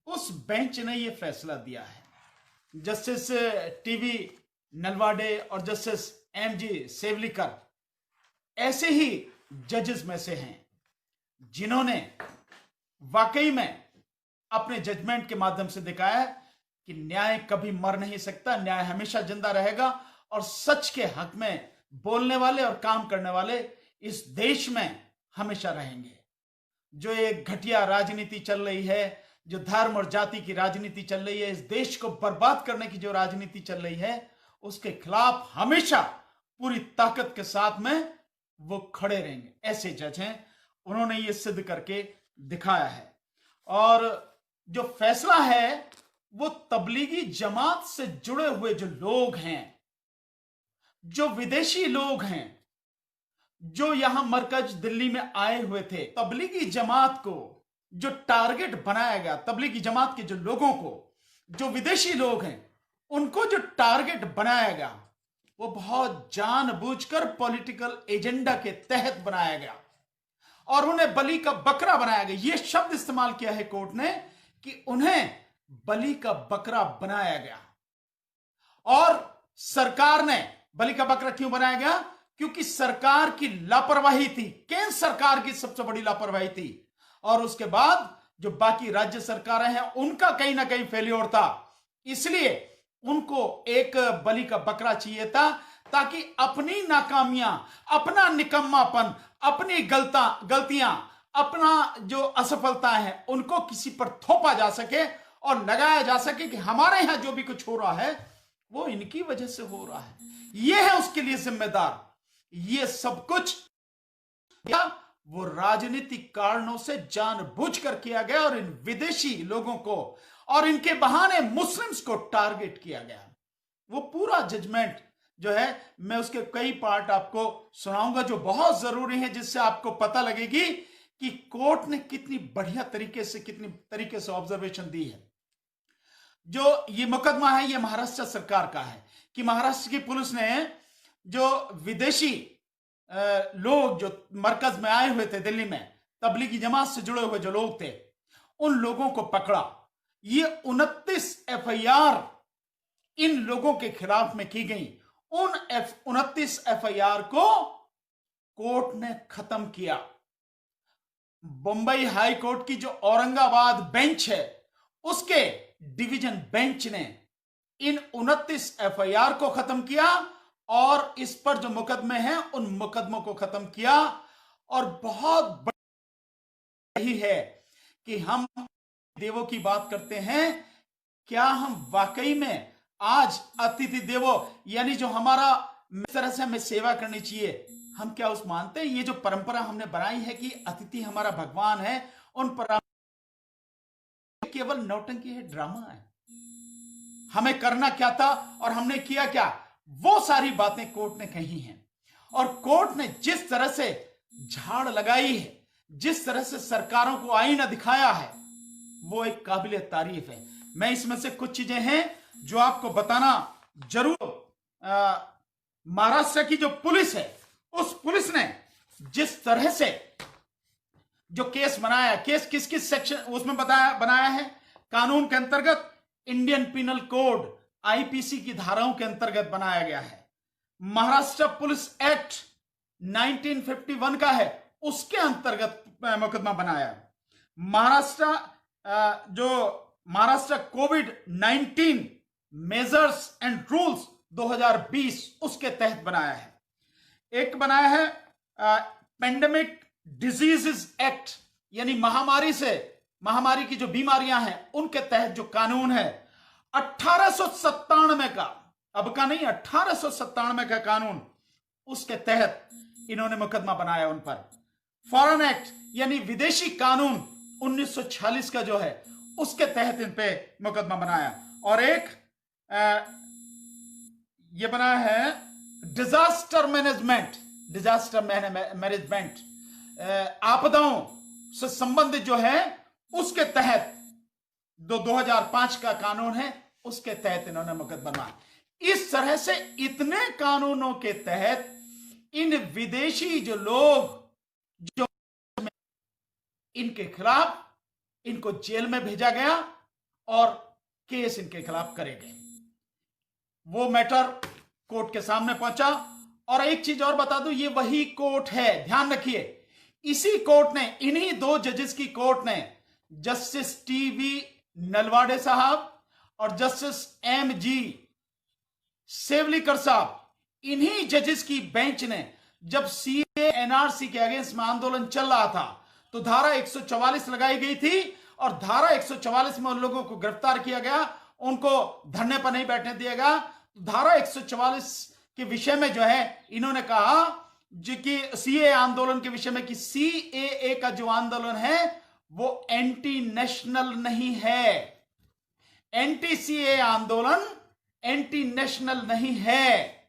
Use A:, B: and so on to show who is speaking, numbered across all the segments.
A: उस बेंच ने यह फैसला दिया है, जस्टिस टीवी नलवाडे और जस्टिस एमजी सेवलिकर ऐसे ही जजेस में से हैं जिन्होंने वाकई में अपने जजमेंट के माध्यम से दिखाया है कि न्याय कभी मर नहीं सकता, न्याय हमेशा जिंदा रहेगा और सच के हक में बोलने वाले और काम करने वाले इस देश में हमेशा रहेंगे। जो एक घटिया राजनीति चल रही है, जो धर्म और जाति की राजनीति चल रही है, इस देश को बर्बाद करने की जो राजनीति चल रही है, उसके खिलाफ हमेशा पूरी ताकत के साथ में वो खड़े रहेंगे। ऐसे जज हैं, उन्होंने ये सिद्ध करके दिखाया है। और जो फैसला है वो तबलीगी जमात से जुड़े हुए जो लोग हैं, जो विदेशी लोग हैं, जो यहां मरकज दिल्ली में आए हुए थे, तबलीगी जमात को जो टारगेट बनाया गया, तबलीगी जमात के जो लोगों को, जो विदेशी लोग हैं, उनको जो टारगेट बनाया गया वो बहुत जानबूझकर पॉलिटिकल एजेंडा के तहत बनाया गया और उन्हें बलि का बकरा बनाया गया। यह शब्द इस्तेमाल किया है कोर्ट ने कि उन्हें बलि का बकरा बनाया गया। और सरकार ने बलि का बकरा क्यों बनाया गया? क्योंकि सरकार की लापरवाही थी, केंद्र सरकार की सबसे बड़ी लापरवाही थी, और उसके बाद जो बाकी राज्य सरकारें हैं उनका कहीं ना कहीं फेल्योर था। इसलिए उनको एक बलि का बकरा चाहिए था ताकि अपनी नाकामियां, अपना निकम्मापन, अपनी गलतियां, अपना जो असफलता है उनको किसी पर थोपा जा सके और लगाया जा सके कि हमारे यहां जो भी कुछ हो रहा है वो इनकी वजह से हो रहा है, ये है उसके लिए जिम्मेदार। ये सब कुछ वो राजनीतिक कारणों से जानबूझकर किया गया और इन विदेशी लोगों को और इनके बहाने मुस्लिम्स को टारगेट किया गया। वो पूरा जजमेंट जो है, मैं उसके कई पार्ट आपको सुनाऊंगा जो बहुत जरूरी है, जिससे आपको पता लगेगी कि कोर्ट ने कितनी बढ़िया तरीके से ऑब्जर्वेशन दी है। जो ये मुकदमा है ये महाराष्ट्र सरकार का है कि महाराष्ट्र की पुलिस ने जो विदेशी लोग जो मरकज में आए हुए थे दिल्ली में, तबलीगी जमात से जुड़े हुए जो लोग थे, उन लोगों को पकड़ा। ये 29 एफआईआर इन लोगों के खिलाफ में की गई। उन 29 एफआईआर को कोर्ट ने खत्म किया। बंबई हाई कोर्ट की जो औरंगाबाद बेंच है उसके डिवीजन बेंच ने इन 29 एफआईआर को खत्म किया और इस पर जो मुकदमे हैं उन मुकदमों को खत्म किया। और बहुत बड़ी है कि हम देवों की बात करते हैं, क्या हम वाकई में आज अतिथि देवो यानी जो हमारा इस तरह से हमें सेवा करनी चाहिए, हम क्या उस मानते हैं? ये जो परंपरा हमने बनाई है कि अतिथि हमारा भगवान है, उन पर केवल नौटंकी है, ड्रामा है। हमें करना क्या था और हमने किया क्या, वो सारी बातें कोर्ट ने कही हैं। और कोर्ट ने जिस तरह से झाड़ लगाई है, जिस तरह से सरकारों को आईना दिखाया है, वो एक काबिले तारीफ है। मैं इसमें से कुछ चीजें हैं जो आपको बताना जरूर। महाराष्ट्र की जो पुलिस है, उस पुलिस ने जिस तरह से जो केस बनाया, केस किस किस सेक्शन उसमें बनाया है, कानून के अंतर्गत इंडियन पिनल कोड आईपीसी की धाराओं के अंतर्गत बनाया गया है। महाराष्ट्र पुलिस एक्ट 1951 का है, उसके अंतर्गत मुकदमा बनाया। महाराष्ट्र कोविड-19 मेजर्स एंड रूल्स 2020 उसके तहत बनाया है। एक बनाया है पेंडेमिक डिजीजेस एक्ट, यानी महामारी की जो बीमारियां हैं उनके तहत जो कानून है 1897 का, अब का नहीं, 1897 का कानून, उसके तहत इन्होंने मुकदमा बनाया उन पर। फॉरेन एक्ट यानी विदेशी कानून 1946 का जो है उसके तहत इन पे मुकदमा बनाया। और एक ये बनाया है डिजास्टर मैनेजमेंट, आपदाओं से संबंधित जो है उसके तहत 2005 का कानून है, उसके तहत इन्होंने मुकदमा बनाया। इस तरह से इतने कानूनों के तहत इन विदेशी जो लोग जो इनके खिलाफ इनको जेल में भेजा गया और केस इनके खिलाफ करे गए। वो मैटर कोर्ट के सामने पहुंचा। और एक चीज और बता दूं, ये वही कोर्ट है, ध्यान रखिए, इसी कोर्ट ने, इन्हीं दो जजेस की कोर्ट ने, जस्टिस टीवी नलवाडे साहब और जस्टिस एमजी सेवलीकर साहब, इन्हीं जजेस की बेंच ने जब सीए एनआरसी के अगेंस्ट में आंदोलन चल रहा था तो धारा 144 लगाई गई थी और धारा 144 में उन लोगों को गिरफ्तार किया गया, उनको धरने पर नहीं बैठने दिया गया। धारा 144 के विषय में जो है इन्होंने कहा जो कि सीए आंदोलन के विषय में कि सीएए का जो आंदोलन है वो एंटी नेशनल नहीं है, एंटी सीए आंदोलन एंटी नेशनल नहीं है,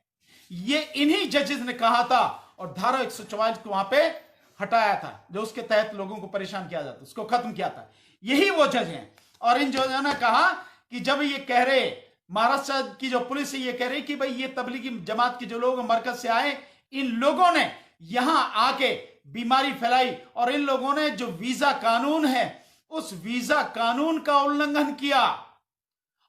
A: ये इन्हीं जजेस ने कहा था और धारा 144 को वहां पे हटाया था जो उसके तहत लोगों को परेशान किया जाता, उसको खत्म किया था। यही वो जज हैं। और इन जजों ने कहा कि जब ये कह रहे, महाराष्ट्र की जो पुलिस है ये कह रही कि भाई ये तबलीगी जमात के जो लोग मरकज से आए, इन लोगों ने यहां आके बीमारी फैलाई और इन लोगों ने जो वीजा कानून है उस वीजा कानून का उल्लंघन किया।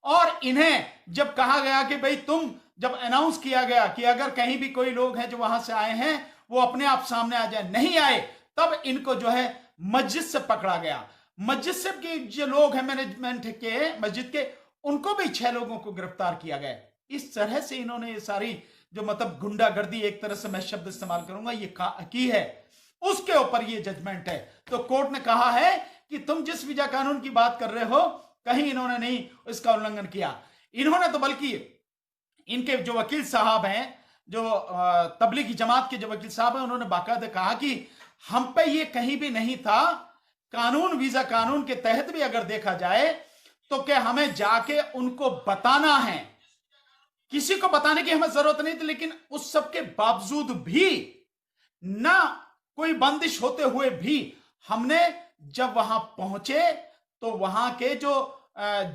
A: और इन्हें जब कहा गया कि भाई तुम, जब अनाउंस किया गया कि अगर कहीं भी कोई लोग हैं जो वहां से आए हैं वो अपने आप सामने आ जाए, नहीं आए, तब इनको जो है मस्जिद से पकड़ा गया। मस्जिद से के जो लोग हैं मैनेजमेंट के मस्जिद के, उनको भी 6 लोगों को गिरफ्तार किया गया। इस तरह से इन्होंने ये सारी जो मतलब गुंडागर्दी, एक तरह से मैं शब्द इस्तेमाल करूंगा, ये की है, उसके ऊपर ये जजमेंट है। तो कोर्ट ने कहा है कि तुम जिस वीजा कानून की बात कर रहे हो कहीं इन्होंने नहीं इसका उल्लंघन किया। इन्होंने तो बल्कि इनके जो वकील साहब हैं, जो तबलीगी जमात के जो वकील साहब हैं, उन्होंने बाकायदा कहा कि हम पे ये कहीं भी नहीं था, कानून वीजा कानून के तहत भी अगर देखा जाए तो क्या हमें जाके उनको बताना है, किसी को बताने की हमें जरूरत नहीं थी। लेकिन उस सब के बावजूद भी, ना कोई बंदिश होते हुए भी, हमने जब वहां पहुंचे तो वहां के जो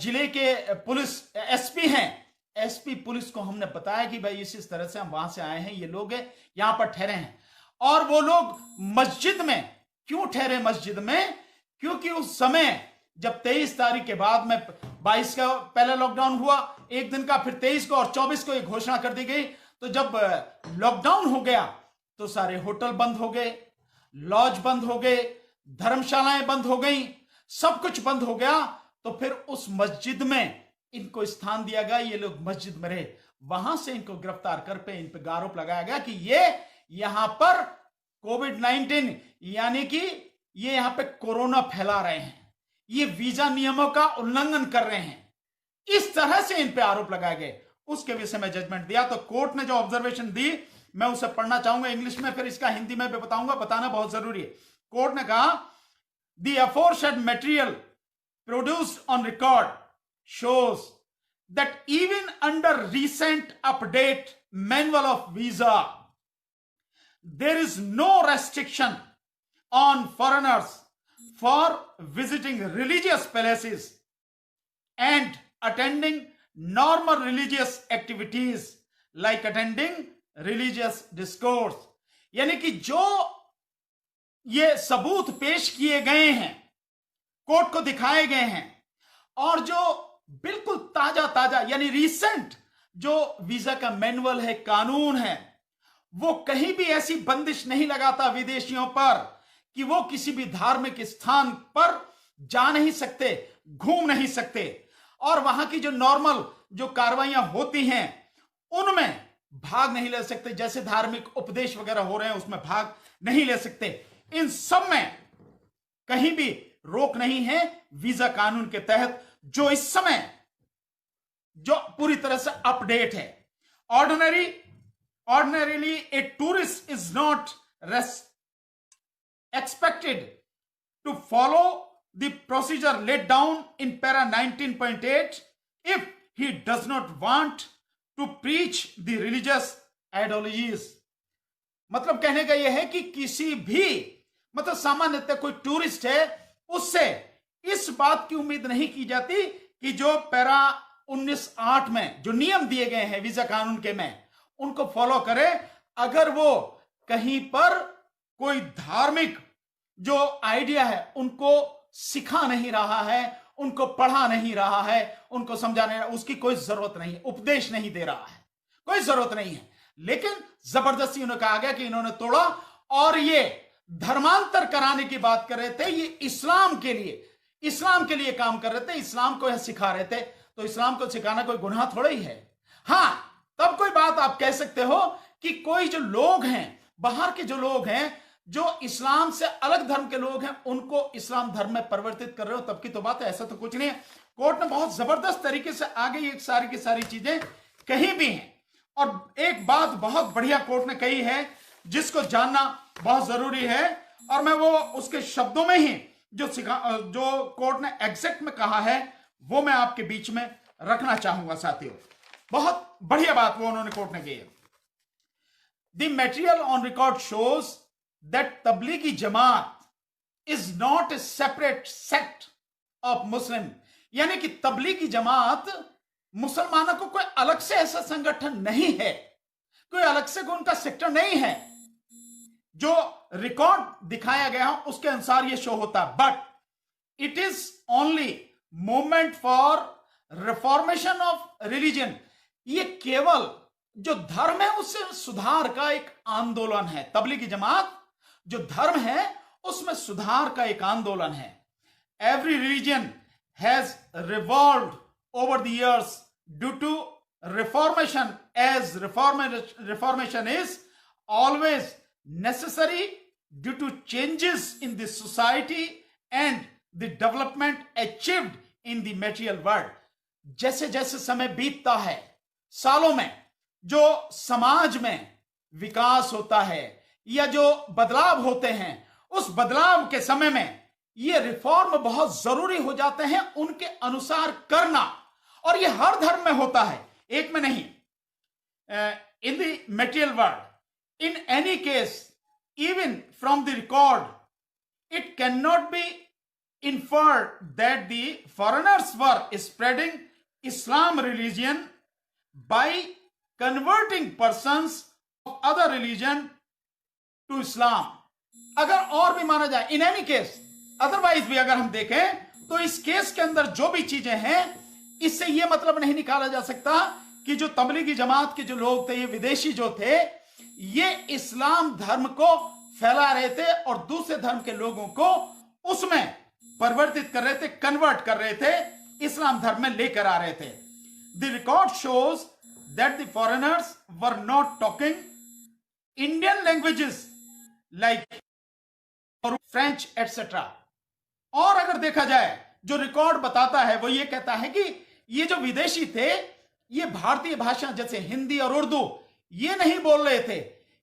A: जिले के पुलिस एसपी हैं, एसपी पुलिस को हमने बताया कि भाई इस तरह से हम वहां से आए हैं, ये लोग यहां पर ठहरे हैं। और वो लोग मस्जिद में क्यों ठहरे? मस्जिद में क्योंकि उस समय जब 23 तारीख के बाद में 22 का पहला लॉकडाउन हुआ, एक दिन का, फिर 23 को और 24 को एक घोषणा कर दी गई। तो जब लॉकडाउन हो गया तो सारे होटल बंद हो गए, लॉज बंद हो गए, धर्मशालाएं बंद हो गई, सब कुछ बंद हो गया। तो फिर उस मस्जिद में इनको स्थान दिया गया, ये लोग मस्जिद में रहे। वहां से इनको गिरफ्तार कर पे इन पे आरोप लगाया गया कि ये यहां पर कोविड-19 यानी कि ये यहां पे कोरोना फैला रहे हैं, ये वीजा नियमों का उल्लंघन कर रहे हैं। इस तरह से इन पे आरोप लगाए गए। उसके विषय में जजमेंट दिया। तो कोर्ट ने जो ऑब्जर्वेशन दी मैं उसे पढ़ना चाहूंगा इंग्लिश में, फिर इसका हिंदी में भी बताऊंगा, बताना बहुत जरूरी है। कोर्ट ने कहा, the aforesaid material produced on record shows that even under recent update manual of visa, there is no restriction on foreigners for visiting religious places and attending normal religious activities like attending religious discourse। यानी कि जो ये सबूत पेश किए गए हैं, court को दिखाए गए हैं, और जो बिल्कुल ताजा ताजा यानी रीसेंट जो वीजा का मैनुअल है, कानून है, वो कहीं भी ऐसी बंदिश नहीं लगाता विदेशियों पर कि वो किसी भी धार्मिक स्थान पर जा नहीं सकते, घूम नहीं सकते, और वहां की जो नॉर्मल जो कार्रवाइयां होती हैं उनमें भाग नहीं ले सकते। जैसे धार्मिक उपदेश वगैरह हो रहे हैं उसमें भाग नहीं ले सकते। इन सब में कहीं भी रोक नहीं है वीजा कानून के तहत, जो इस समय जो पूरी तरह से अपडेट है। Ordinarily a tourist is not expected to follow the procedure laid down in para 19.8 if he does not want to preach the religious ideologies। मतलब कहने का यह है कि किसी भी मतलब सामान्यतः कोई टूरिस्ट है उससे इस बात की उम्मीद नहीं की जाती कि जो पैरा 19.8 में जो नियम दिए गए हैं वीजा कानून के में उनको फॉलो करे। अगर वो कहीं पर कोई धार्मिक जो आइडिया है उनको सिखा नहीं रहा है, उनको पढ़ा नहीं रहा है, उनको समझाने, उसकी कोई जरूरत नहीं है, उपदेश नहीं दे रहा है, कोई जरूरत नहीं है। लेकिन जबरदस्ती उन्हें कहा गया कि इन्होंने तोड़ा, और ये धर्मांतर कराने की बात कर रहे थे, ये इस्लाम के लिए काम कर रहे थे, इस्लाम को यह सिखा रहे थे। तो इस्लाम को सिखाना कोई गुनाह थोड़ा ही है। हां, तब कोई बात आप कह सकते हो कि कोई जो लोग हैं, बाहर के जो लोग हैं, जो इस्लाम से अलग धर्म के लोग हैं, उनको इस्लाम धर्म में परिवर्तित कर रहे हो, तब की तो बात है, ऐसा तो कुछ नहीं है। कोर्ट ने बहुत जबरदस्त तरीके से आगे ये सारी की सारी चीजें कही भी हैं। और एक बात बहुत बढ़िया कोर्ट ने कही है जिसको जानना बहुत जरूरी है, और मैं वो उसके शब्दों में ही जो कोर्ट ने एग्जैक्ट में कहा है वो मैं आपके बीच में रखना चाहूंगा साथियों। बहुत बढ़िया बात वो उन्होंने कोर्ट ने की है। The material on record shows that Tablighi Jamaat is not a separate sect of Muslim, यानी कि तबलीगी जमात मुसलमानों को कोई अलग से ऐसा संगठन नहीं है, कोई अलग से कोई उनका सेक्टर नहीं है। जो रिकॉर्ड दिखाया गया उसके अनुसार यह शो होता, but it is only movement for reformation of religion. ये केवल जो धर्म है उससे सुधार का एक आंदोलन है। तबलीगी जमात जो धर्म है उसमें सुधार का एक आंदोलन है। Every religion has revolved over the years due to reformation, as reformation is always necessary due to changes in the society and the development achieved in the material world. जैसे जैसे समय बीतता है, सालों में जो समाज में विकास होता है या जो बदलाव होते हैं, उस बदलाव के समय में ये रिफॉर्म बहुत जरूरी हो जाते हैं, उनके अनुसार करना। और ये हर धर्म में होता है, एक में नहीं। In the material world, in any case, even from the record, it can not be inferred that the foreigners were spreading Islam religion by converting persons of other religion to Islam. अगर और भी माना जाए, in any case, otherwise भी अगर हम देखें तो इस केस के अंदर जो भी चीजें हैं, इससे यह मतलब नहीं निकाला जा सकता कि जो तबलीगी जमात के जो लोग थे, ये विदेशी जो थे, ये इस्लाम धर्म को फैला रहे थे और दूसरे धर्म के लोगों को उसमें परिवर्तित कर रहे थे, कन्वर्ट कर रहे थे, इस्लाम धर्म में लेकर आ रहे थे। The record shows that the foreigners were not talking Indian languages like French etcetera. और अगर देखा जाए, जो रिकॉर्ड बताता है वो ये कहता है कि ये जो विदेशी थे, ये भारतीय भाषा जैसे हिंदी और उर्दू ये नहीं बोल रहे थे,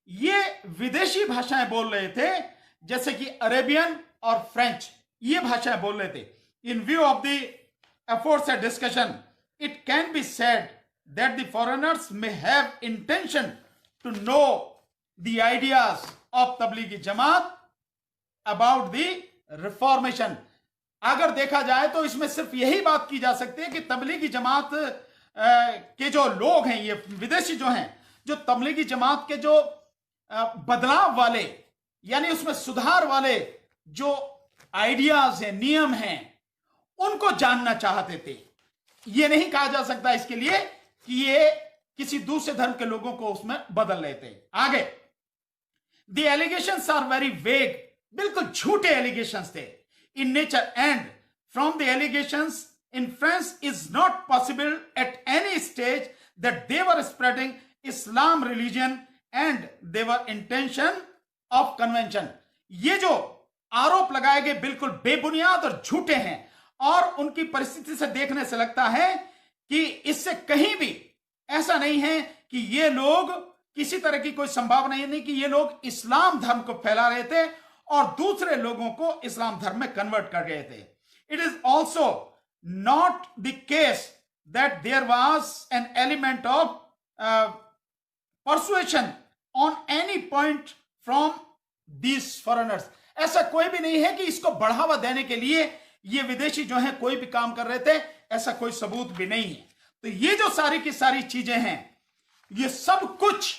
A: ये विदेशी भाषाएं बोल रहे थे, जैसे कि अरेबियन और फ्रेंच, ये भाषाएं बोल रहे थे। इन view of the aforesaid discussion, it can be said that the foreigners may have intention to know the ideas of Tablighi Jamaat about the reformation. अगर देखा जाए तो इसमें सिर्फ यही बात की जा सकती है कि तबलीगी जमात के जो लोग हैं, ये विदेशी जो हैं, जो तबलीगी जमात के जो बदलाव वाले यानी उसमें सुधार वाले जो आइडियाज हैं, नियम हैं, उनको जानना चाहते थे। ये नहीं कहा जा सकता इसके लिए कि ये किसी दूसरे धर्म के लोगों को उसमें बदल रहे थे। आगे, the allegations are very vague, बिल्कुल झूठे एलिगेशंस थे in nature, and from the allegations inference is not possible at any stage that they were spreading Islam religion and they were intention of convention. ये जो आरोप लगाए गए बिल्कुल बेबुनियाद और झूठे हैं, और उनकी परिस्थिति से देखने से लगता है कि इससे कहीं भी ऐसा नहीं है कि ये लोग किसी तरह की कोई संभावना नहीं कि ये लोग इस्लाम धर्म को फैला रहे थे और दूसरे लोगों को इस्लाम धर्म में कन्वर्ट कर रहे थे। It is also not the case that there was an element of persuasion on any point from these foreigners. ऐसा कोई भी नहीं है कि इसको बढ़ावा देने के लिए ये विदेशी जो हैं कोई भी काम कर रहे थे, ऐसा कोई सबूत भी नहीं है। तो ये जो सारी की सारी चीजें हैं, ये सब कुछ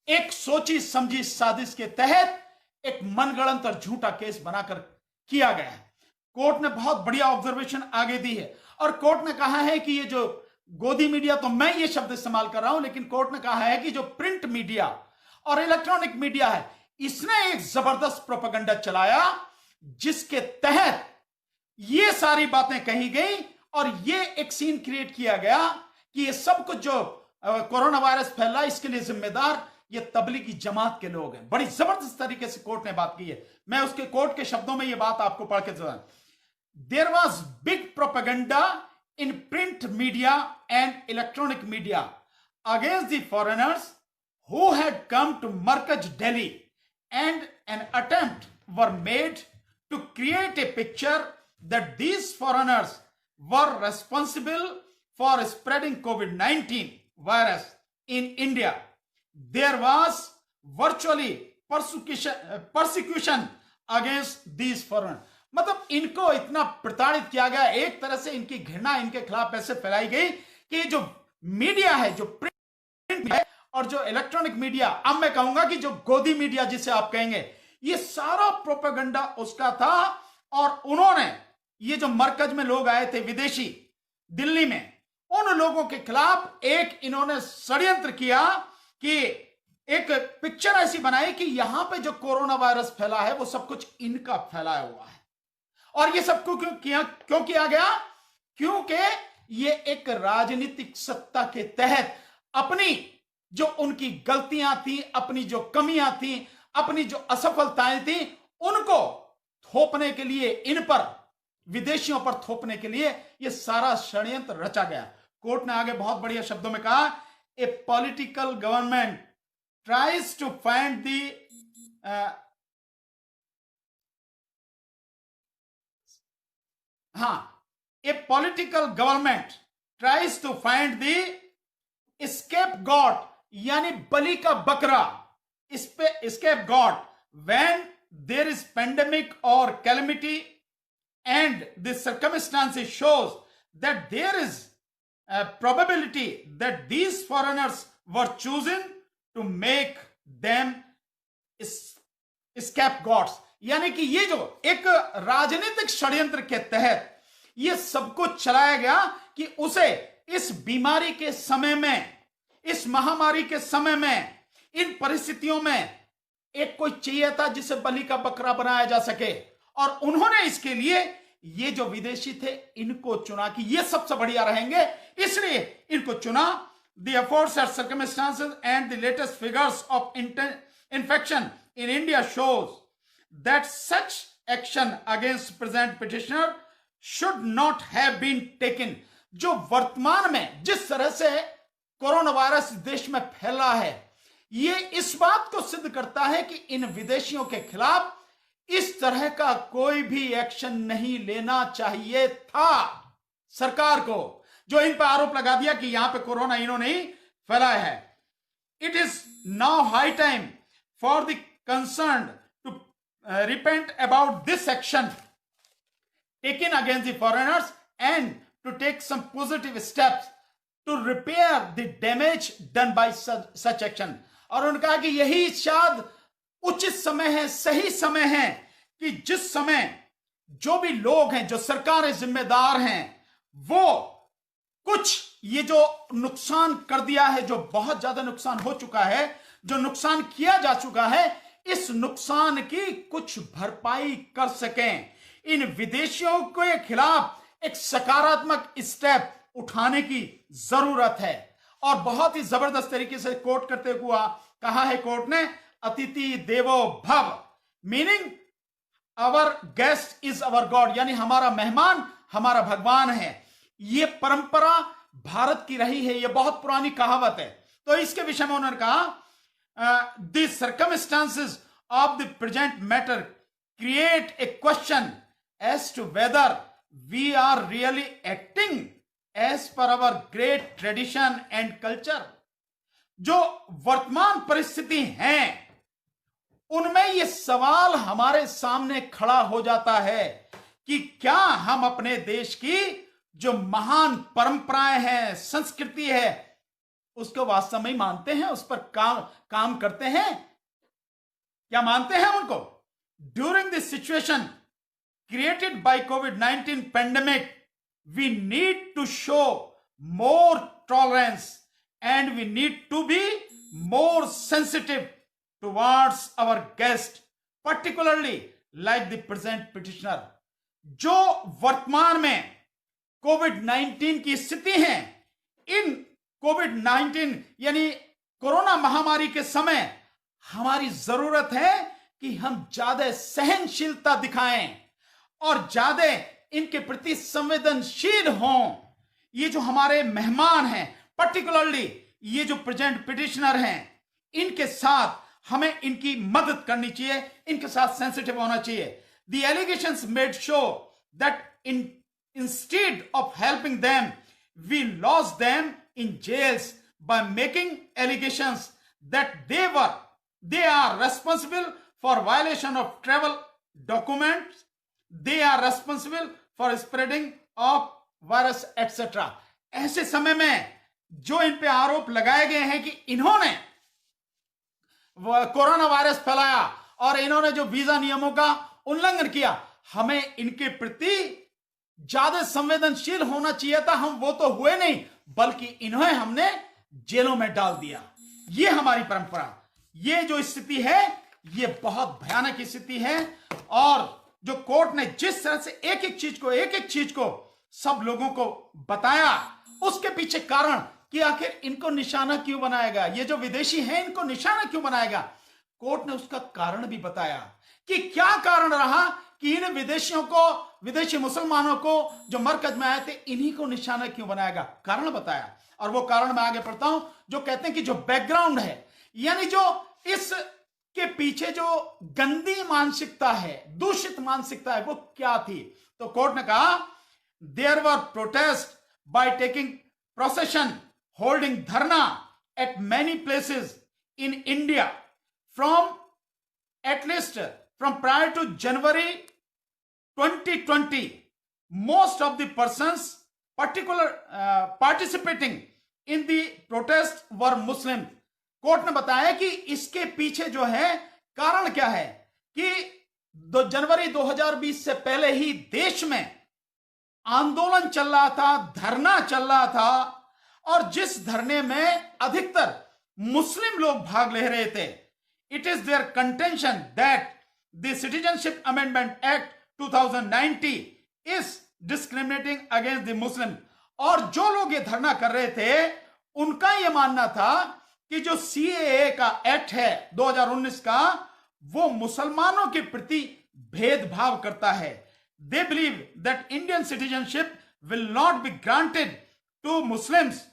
A: एक सोची समझी साजिश के तहत एक मनगढ़ंत और झूठा केस बनाकर किया गया है। कोर्ट ने बहुत बढ़िया ऑब्जर्वेशन आगे दी है और कोर्ट ने कहा है कि ये जो गोदी मीडिया, तो मैं ये शब्द इस्तेमाल कर रहा हूं, लेकिन कोर्ट ने कहा है कि जो प्रिंट मीडिया और इलेक्ट्रॉनिक मीडिया है, इसने एक जबरदस्त प्रोपेगेंडा चलाया जिसके तहत ये सारी बातें कही गई और ये एक सीन क्रिएट किया गया कि ये सब कुछ जो कोरोना वायरस फैला इसके लिए जिम्मेदार ये तबलीगी जमात के लोग हैं। बड़ी जबरदस्त तरीके से कोर्ट ने बात की है। मैं उसके कोर्ट के शब्दों में ये बात आपको पढ़ के there was big propaganda in print media and electronic media against the foreigners who had come to Markaz, Delhi, and an attempt were made to create a picture that these foreigners were responsible for spreading COVID-19 virus in India. There was virtually persecution against these foreigners. मतलब इनको इतना प्रताड़ित किया गया, एक तरह से इनकी घृणा इनके खिलाफ ऐसे फैलाई गई कि जो मीडिया है, जो प्रिंट है और जो इलेक्ट्रॉनिक मीडिया, अब मैं कहूंगा कि जो गोदी मीडिया जिसे आप कहेंगे, ये सारा प्रोपेगेंडा उसका था। और उन्होंने ये जो मरकज में लोग आए थे विदेशी दिल्ली में, उन लोगों के खिलाफ एक इन्होंने षड्यंत्र किया कि एक पिक्चर ऐसी बनाई कि यहां पे जो कोरोना वायरस फैला है वो सब कुछ इनका फैलाया हुआ है। और ये सब क्यों किया गया? क्योंकि ये एक राजनीतिक सत्ता के तहत अपनी जो उनकी गलतियां थी, अपनी जो कमियां थी, अपनी जो असफलताएं थी, उनको थोपने के लिए, इन पर, विदेशियों पर थोपने के लिए यह सारा षड्यंत्र रचा गया। कोर्ट ने आगे बहुत बढ़िया शब्दों में कहा, a political government tries to find the a political government tries to find the scapegoat, यानी बलि का बकरा, इस पे scapegoat when there is pandemic और calamity and the circumstances shows that there is probability that these foreigners were chosen to make them scapegoats. यानी कि ये जो एक राजनीतिक षड्यंत्र के तहत ये सब कुछ चलाया गया कि उसे इस बीमारी के समय में, इस महामारी के समय में, इन परिस्थितियों में एक कोई चाहिए था जिसे बलि का बकरा बनाया जा सके। और उन्होंने इसके लिए ये जो विदेशी थे इनको चुना कि ये सबसे बढ़िया रहेंगे, इसलिए इनको चुना। The aforesaid circumstances and the latest figures of infection in India shows that such action against present petitioner should not have been taken. जो वर्तमान में जिस तरह से कोरोना वायरस देश में फैला है, यह इस बात को सिद्ध करता है कि इन विदेशियों के खिलाफ इस तरह का कोई भी एक्शन नहीं लेना चाहिए था सरकार को, जो इन पर आरोप लगा दिया कि यहां पे कोरोना इन्होंने ही फैलाया है। It is now high time for the concern to repent about this action taken against the foreigners and to take some positive steps to repair the damage done by such action। और उन्होंने कहा कि यही शायद उचित समय है, सही समय है कि जिस समय जो भी लोग हैं, जो सरकारें जिम्मेदार हैं, वो कुछ ये जो नुकसान कर दिया है, जो बहुत ज्यादा नुकसान हो चुका है, जो नुकसान किया जा चुका है, इस नुकसान की कुछ भरपाई कर सकें। इन विदेशियों के खिलाफ एक सकारात्मक स्टेप उठाने की जरूरत है। और बहुत ही जबरदस्त तरीके से कोट करते हुए कहा है कोर्ट ने, अतिथि देवो भव, meaning our guest is our God, यानी हमारा मेहमान हमारा भगवान है। ये परंपरा भारत की रही है, ये बहुत पुरानी कहावत है। तो इसके विषय में उन्होंने कहा, the circumstances of the present matter create a question as to whether we are really acting as per our great tradition and culture। जो वर्तमान परिस्थिति हैं उनमें यह सवाल हमारे सामने खड़ा हो जाता है कि क्या हम अपने देश की जो महान परंपराएं हैं, संस्कृति है, उसको वास्तव में मानते हैं, उस पर काम करते हैं, क्या मानते हैं उनको? During this situation created by COVID-19 pandemic, we need to show more tolerance and we need to be more sensitive towards our guest, particularly like the present petitioner. जो वर्तमान में कोविड-19 की स्थिति है, इन कोविड-19 यानी कोरोना महामारी के समय हमारी जरूरत है कि हम ज्यादा सहनशीलता दिखाएं और ज्यादा इनके प्रति संवेदनशील हों। ये जो हमारे मेहमान हैं, पर्टिकुलरली ये जो प्रेजेंट पिटिशनर हैं, इनके साथ हमें इनकी मदद करनी चाहिए, इनके साथ सेंसिटिव होना चाहिए। The allegations made show that instead of helping them, we lost them in jails by making allegations that they are responsible for violation of travel documents, they are responsible for spreading of virus etc. ऐसे समय में जो इन पे आरोप लगाए गए हैं कि इन्होंने कोरोना वायरस फैलाया और इन्होंने जो वीजा नियमों का उल्लंघन किया, हमें इनके प्रति ज्यादा संवेदनशील होना चाहिए था। हम वो तो हुए नहीं, बल्कि इन्हें हमने जेलों में डाल दिया। ये हमारी परंपरा, ये जो स्थिति है, ये बहुत भयानक स्थिति है। और जो कोर्ट ने जिस तरह से एक एक चीज को सब लोगों को बताया, उसके पीछे कारण कि आखिर इनको निशाना क्यों बनाएगा, ये जो विदेशी हैं इनको निशाना क्यों बनाएगा, कोर्ट ने उसका कारण भी बताया कि क्या कारण रहा कि इन विदेशी मुसलमानों को जो मरकज में आए थे, इन्हीं को निशाना क्यों बनाएगा, कारण बताया। और वो कारण मैं आगे पढ़ता हूं, जो कहते हैं कि जो बैकग्राउंड है, यानी जो इस के पीछे जो गंदी मानसिकता है, दूषित मानसिकता है, वो क्या थी। तो कोर्ट ने कहा, there were protest by taking procession, holding dharna at many places in India from at least from prior to January 2020. Most of the persons participating in the protest were Muslim. Court ने बताया कि इसके पीछे जो है कारण क्या है कि जनवरी 2020 से पहले ही देश में आंदोलन चल रहा था, धरना चल रहा था, और जिस धरने में अधिकतर मुस्लिम लोग भाग ले रहे थे। It is their contention that the Citizenship Amendment Act 2090 is discriminating against the Muslim. और जो लोग ये धरना कर रहे थे, उनका ये मानना था कि जो CAA का एक्ट है 2019 का, वो मुसलमानों के प्रति भेदभाव करता है। They believe that Indian citizenship will not be granted to Muslims,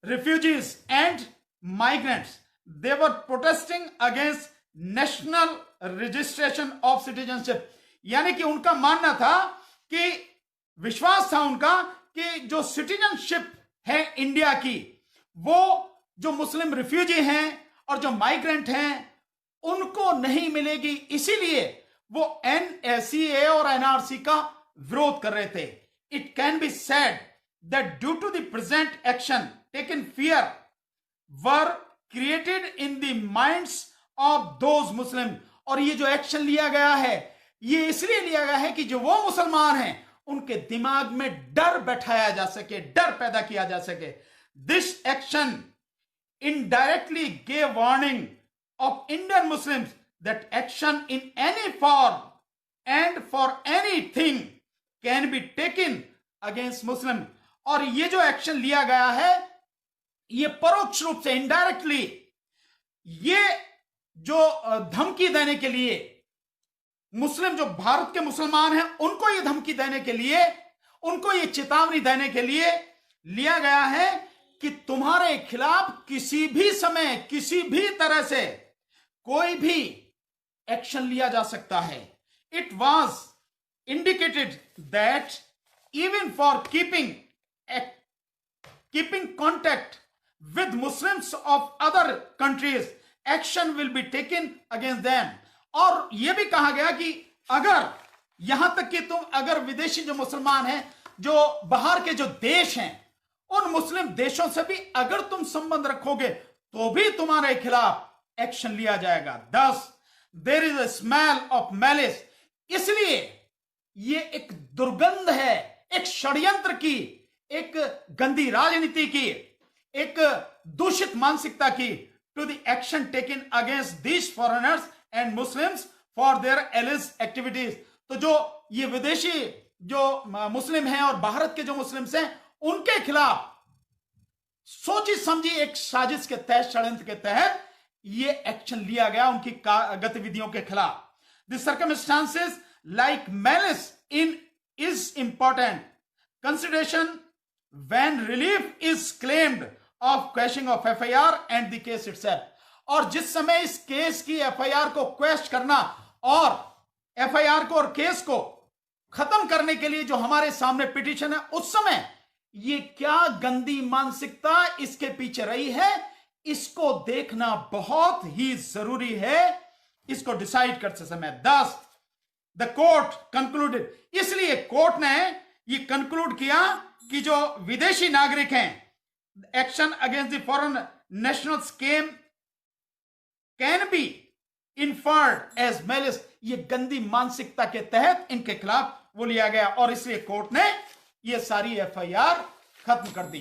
A: refugees and migrants. They were protesting against national registration of citizenship. यानी कि उनका मानना था कि विश्वास था उनका कि जो सिटीजनशिप है इंडिया की, वो जो मुस्लिम रिफ्यूजी हैं और जो माइग्रेंट हैं उनको नहीं मिलेगी, इसीलिए वो NACA और NRC का विरोध कर रहे थे। It can be said that due to the present action taken, fear were created in the minds of those Muslim. और ये जो एक्शन लिया गया है, ये इसलिए लिया गया है कि जो वो मुसलमान हैं उनके दिमाग में डर बैठाया जा सके, डर पैदा किया जा सके। This action indirectly gave warning of Indian Muslims that action in any form and for anything can be taken against Muslim. और ये जो एक्शन लिया गया है, ये परोक्ष रूप से, इनडायरेक्टली, ये जो धमकी देने के लिए, मुस्लिम जो भारत के मुसलमान हैं उनको ये धमकी देने के लिए, उनको ये चेतावनी देने के लिए लिया गया है कि तुम्हारे खिलाफ किसी भी समय, किसी भी तरह से कोई भी एक्शन लिया जा सकता है। It was indicated that even for keeping contact with Muslims of other countries, action will be taken against them. और यह भी कहा गया कि अगर, यहां तक कि तुम अगर विदेशी जो मुसलमान हैं, जो बाहर के जो देश हैं, उन मुस्लिम देशों से भी अगर तुम संबंध रखोगे तो भी तुम्हारे खिलाफ एक्शन लिया जाएगा। 10 there is a smell of malice, इसलिए ये एक दुर्गंध है, एक षड्यंत्र की, एक गंदी राजनीति की, एक दूषित मानसिकता की, to the action taken against these foreigners and Muslims for their alleged activities. तो जो ये विदेशी जो मुस्लिम हैं और भारत के जो मुस्लिम्स हैं उनके खिलाफ सोची समझी एक साजिश के तहत, षड्यंत्र के तहत ये एक्शन लिया गया उनकी गतिविधियों के खिलाफ। The circumstances like malice in is important consideration when relief is claimed of quashing of FIR and the case itself। और जिस समय इस केस की FIR को क्वेश्च करना और FIR को और केस को खत्म करने के लिए जो हमारे सामने पिटीशन है, उस समय ये क्या गंदी मानसिकता इसके पीछे रही है, इसको देखना बहुत ही जरूरी है, इसको डिसाइड करते समय। 10 द कोर्ट कंक्लूडेड, इसलिए कोर्ट ने ये कंक्लूड किया कि जो विदेशी नागरिक हैं, action against the foreign nationals can be inferred as malice, ये गंदी मानसिकता के तहत इनके खिलाफ वो लिया गया और इसलिए कोर्ट ने ये सारी FIR खत्म कर दी।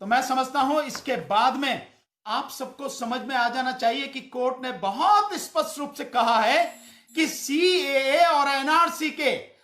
A: तो मैं समझता हूं इसके बाद में आप सबको समझ में आ जाना चाहिए कि कोर्ट ने बहुत स्पष्ट रूप से कहा है कि CAA और NRC के